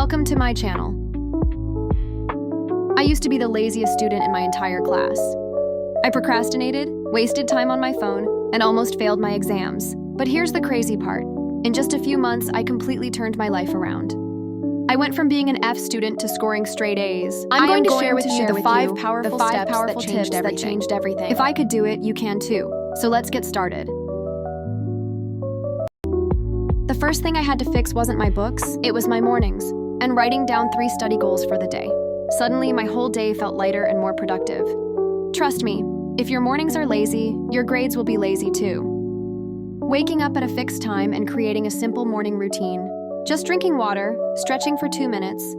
Welcome to my channel. I used to be the laziest student in my entire class. I procrastinated, wasted time on my phone, and almost failed my exams. But here's the crazy part. In just a few months, I completely turned my life around. I went from being an F student to scoring straight A's. I'm going to share with you the five powerful tips that changed everything. If I could do it, you can too. So let's get started. The first thing I had to fix wasn't my books, it was my mornings, and writing down 3 study goals for the day. Suddenly, my whole day felt lighter and more productive. Trust me, if your mornings are lazy, your grades will be lazy too. Waking up at a fixed time and creating a simple morning routine. Just drinking water, stretching for 2 minutes.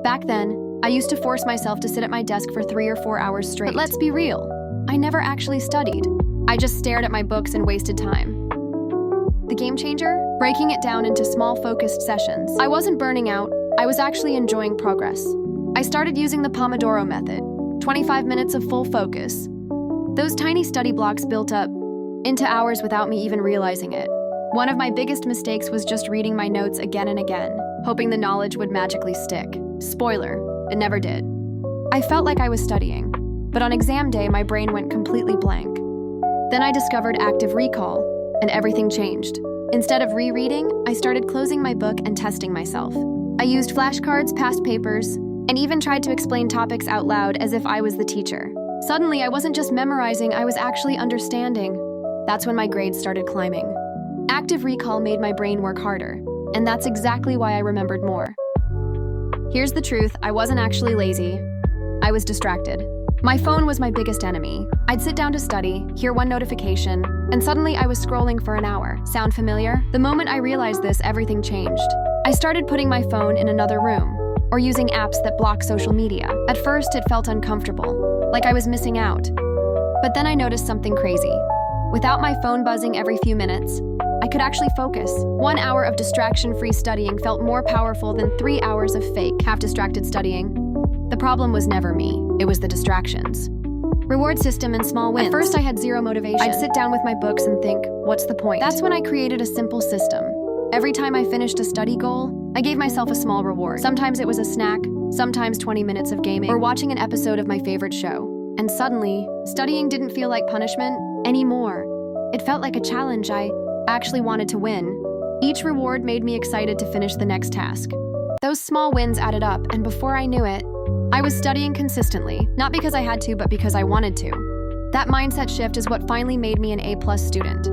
Back then, I used to force myself to sit at my desk for 3 or 4 hours straight. But let's be real, I never actually studied. I just stared at my books and wasted time. The game changer? Breaking it down into small focused sessions. I wasn't burning out, I was actually enjoying progress. I started using the Pomodoro method, 25 minutes of full focus. Those tiny study blocks built up into hours without me even realizing it. One of my biggest mistakes was just reading my notes again and again, hoping the knowledge would magically stick. Spoiler, it never did. I felt like I was studying, but on exam day my brain went completely blank. Then I discovered active recall, and everything changed. Instead of rereading, I started closing my book and testing myself. I used flashcards, past papers, and even tried to explain topics out loud as if I was the teacher. Suddenly, I wasn't just memorizing, I was actually understanding. That's when my grades started climbing. Active recall made my brain work harder, and that's exactly why I remembered more. Here's the truth, I wasn't actually lazy. I was distracted. My phone was my biggest enemy. I'd sit down to study, hear one notification, and suddenly I was scrolling for an hour. Sound familiar? The moment I realized this, everything changed. I started putting my phone in another room, or using apps that block social media. At first, it felt uncomfortable, like I was missing out. But then I noticed something crazy. Without my phone buzzing every few minutes, I could actually focus. 1 hour of distraction-free studying felt more powerful than 3 hours of fake, half-distracted studying. The problem was never me, it was the distractions. Reward system and small wins. At first I had zero motivation. I'd sit down with my books and think, what's the point? That's when I created a simple system. Every time I finished a study goal, I gave myself a small reward. Sometimes it was a snack, sometimes 20 minutes of gaming, or watching an episode of my favorite show. And suddenly, studying didn't feel like punishment anymore. It felt like a challenge I actually wanted to win. Each reward made me excited to finish the next task. Those small wins added up, and before I knew it, I was studying consistently, not because I had to, but because I wanted to. That mindset shift is what finally made me an A+ student.